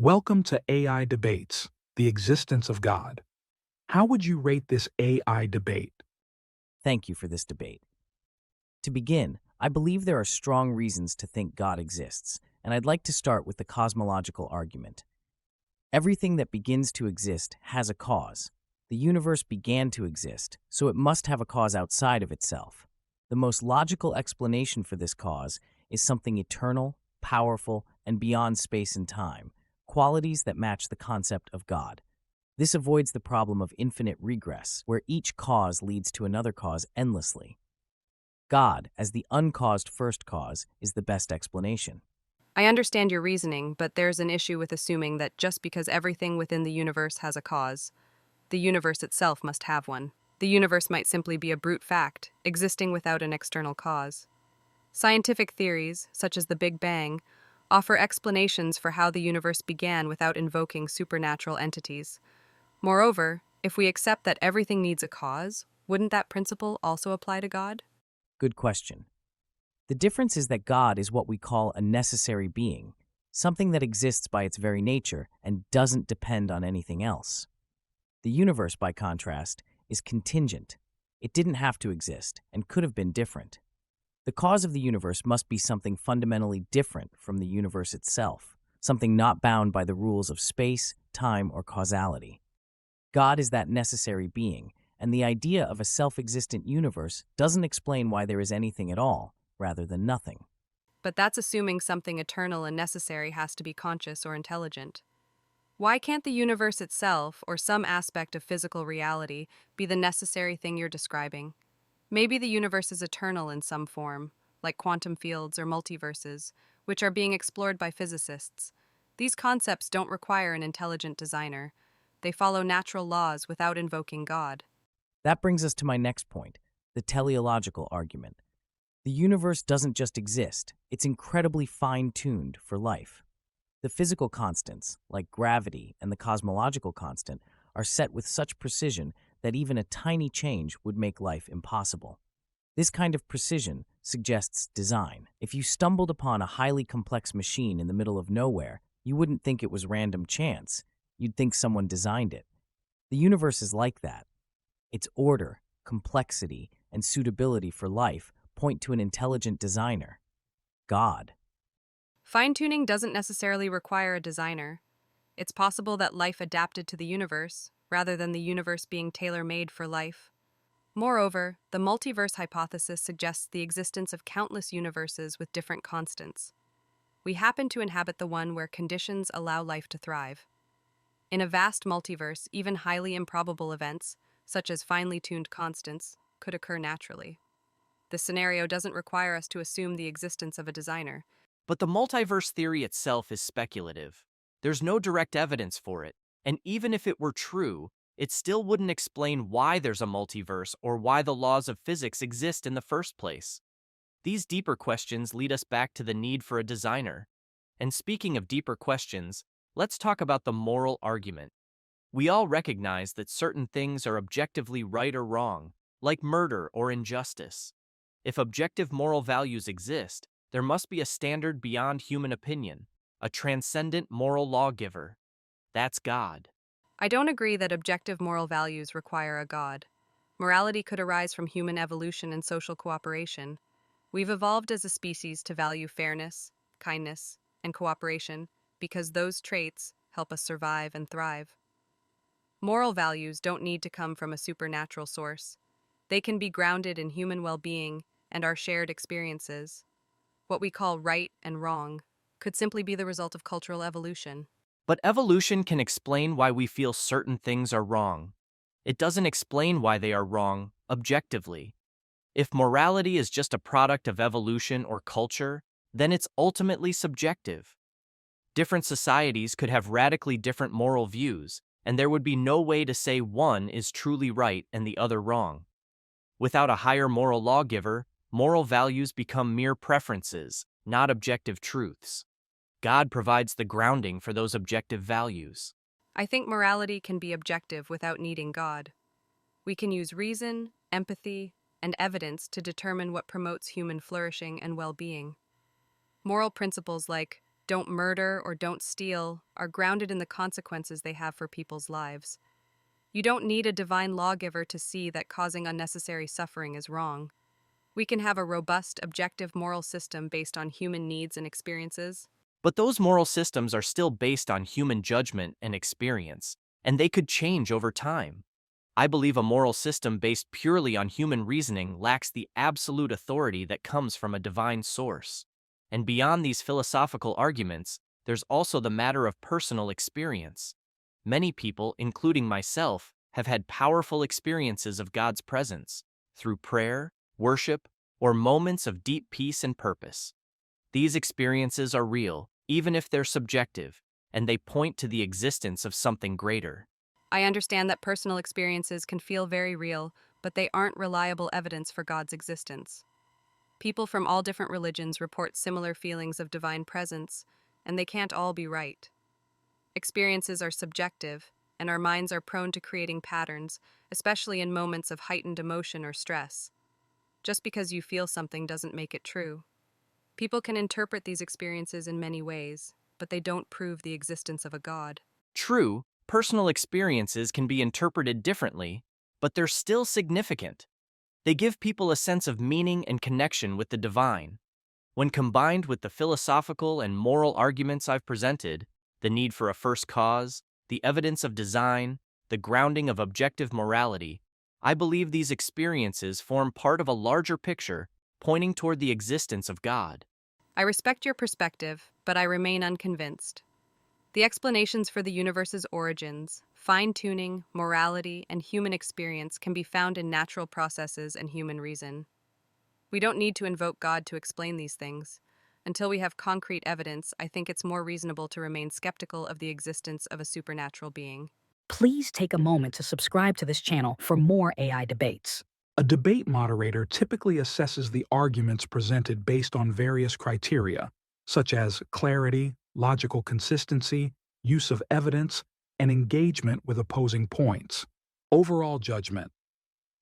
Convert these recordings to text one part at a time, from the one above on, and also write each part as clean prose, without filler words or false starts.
Welcome to AI Debates, the existence of God. How would you rate this AI debate? Thank you for this debate. To begin, I believe there are strong reasons to think God exists, and I'd like to start with the cosmological argument. Everything that begins to exist has a cause. The universe began to exist, so it must have a cause outside of itself. The most logical explanation for this cause is something eternal, powerful, and beyond space and time, qualities that match the concept of God. This avoids the problem of infinite regress, where each cause leads to another cause endlessly. God, as the uncaused first cause, is the best explanation. I understand your reasoning, but there's an issue with assuming that just because everything within the universe has a cause, the universe itself must have one. The universe might simply be a brute fact, existing without an external cause. Scientific theories, such as the Big Bang, offer explanations for how the universe began without invoking supernatural entities. Moreover, if we accept that everything needs a cause, wouldn't that principle also apply to God? Good question. The difference is that God is what we call a necessary being, something that exists by its very nature and doesn't depend on anything else. The universe, by contrast, is contingent. It didn't have to exist and could have been different. The cause of the universe must be something fundamentally different from the universe itself, something not bound by the rules of space, time, or causality. God is that necessary being, and the idea of a self-existent universe doesn't explain why there is anything at all, rather than nothing. But that's assuming something eternal and necessary has to be conscious or intelligent. Why can't the universe itself, or some aspect of physical reality, be the necessary thing you're describing? Maybe the universe is eternal in some form, like quantum fields or multiverses, which are being explored by physicists. These concepts don't require an intelligent designer. They follow natural laws without invoking God. That brings us to my next point, the teleological argument. The universe doesn't just exist, it's incredibly fine-tuned for life. The physical constants, like gravity and the cosmological constant, are set with such precision that even a tiny change would make life impossible. This kind of precision suggests design. If you stumbled upon a highly complex machine in the middle of nowhere, you wouldn't think it was random chance. You'd think someone designed it. The universe is like that. Its order, complexity, and suitability for life point to an intelligent designer, God. Fine-tuning doesn't necessarily require a designer. It's possible that life adapted to the universe, rather than the universe being tailor-made for life. Moreover, the multiverse hypothesis suggests the existence of countless universes with different constants. We happen to inhabit the one where conditions allow life to thrive. In a vast multiverse, even highly improbable events, such as finely tuned constants, could occur naturally. This scenario doesn't require us to assume the existence of a designer. But the multiverse theory itself is speculative. There's no direct evidence for it, and even if it were true, it still wouldn't explain why there's a multiverse or why the laws of physics exist in the first place. These deeper questions lead us back to the need for a designer. And speaking of deeper questions, let's talk about the moral argument. We all recognize that certain things are objectively right or wrong, like murder or injustice. If objective moral values exist, there must be a standard beyond human opinion, a transcendent moral lawgiver. That's God. I don't agree that objective moral values require a God. Morality could arise from human evolution and social cooperation. We've evolved as a species to value fairness, kindness, and cooperation because those traits help us survive and thrive. Moral values don't need to come from a supernatural source. They can be grounded in human well-being and our shared experiences. What we call right and wrong could simply be the result of cultural evolution. But evolution can explain why we feel certain things are wrong. It doesn't explain why they are wrong, objectively. If morality is just a product of evolution or culture, then it's ultimately subjective. Different societies could have radically different moral views, and there would be no way to say one is truly right and the other wrong. Without a higher moral lawgiver, moral values become mere preferences, not objective truths. God provides the grounding for those objective values. I think morality can be objective without needing God. We can use reason, empathy, and evidence to determine what promotes human flourishing and well-being. Moral principles like don't murder, or don't steal are grounded in the consequences they have for people's lives. You don't need a divine lawgiver to see that causing unnecessary suffering is wrong. We can have a robust, objective moral system based on human needs and experiences. But those moral systems are still based on human judgment and experience, and they could change over time. I believe a moral system based purely on human reasoning lacks the absolute authority that comes from a divine source. And beyond these philosophical arguments, there's also the matter of personal experience. Many people, including myself, have had powerful experiences of God's presence through prayer, worship, or moments of deep peace and purpose. These experiences are real, even if they're subjective, and they point to the existence of something greater. I understand that personal experiences can feel very real, but they aren't reliable evidence for God's existence. People from all different religions report similar feelings of divine presence, and they can't all be right. Experiences are subjective, and our minds are prone to creating patterns, especially in moments of heightened emotion or stress. Just because you feel something doesn't make it true. People can interpret these experiences in many ways, but they don't prove the existence of a God. True, personal experiences can be interpreted differently, but they're still significant. They give people a sense of meaning and connection with the divine. When combined with the philosophical and moral arguments I've presented, the need for a first cause, the evidence of design, the grounding of objective morality, I believe these experiences form part of a larger picture pointing toward the existence of God. I respect your perspective, but I remain unconvinced. The explanations for the universe's origins, fine-tuning, morality, and human experience can be found in natural processes and human reason. We don't need to invoke God to explain these things. Until we have concrete evidence, I think it's more reasonable to remain skeptical of the existence of a supernatural being. Please take a moment to subscribe to this channel for more AI debates. A debate moderator typically assesses the arguments presented based on various criteria, such as clarity, logical consistency, use of evidence, and engagement with opposing points. Overall judgment.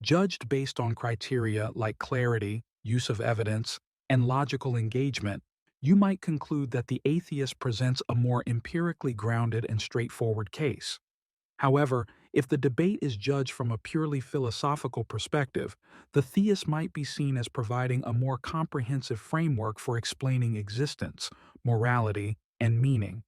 Judged based on criteria like clarity, use of evidence, and logical engagement, you might conclude that the atheist presents a more empirically grounded and straightforward case. However, if the debate is judged from a purely philosophical perspective, the theist might be seen as providing a more comprehensive framework for explaining existence, morality, and meaning.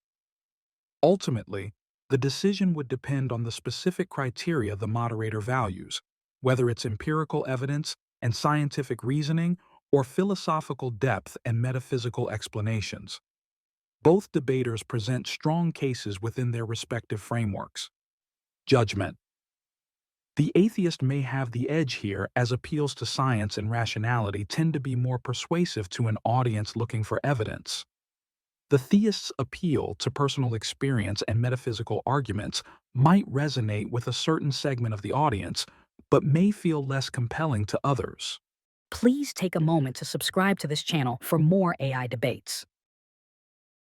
Ultimately, the decision would depend on the specific criteria the moderator values, whether it's empirical evidence and scientific reasoning or philosophical depth and metaphysical explanations. Both debaters present strong cases within their respective frameworks. Judgment. The atheist may have the edge here, as appeals to science and rationality tend to be more persuasive to an audience looking for evidence. The theist's appeal to personal experience and metaphysical arguments might resonate with a certain segment of the audience, but may feel less compelling to others. Please take a moment to subscribe to this channel for more AI debates.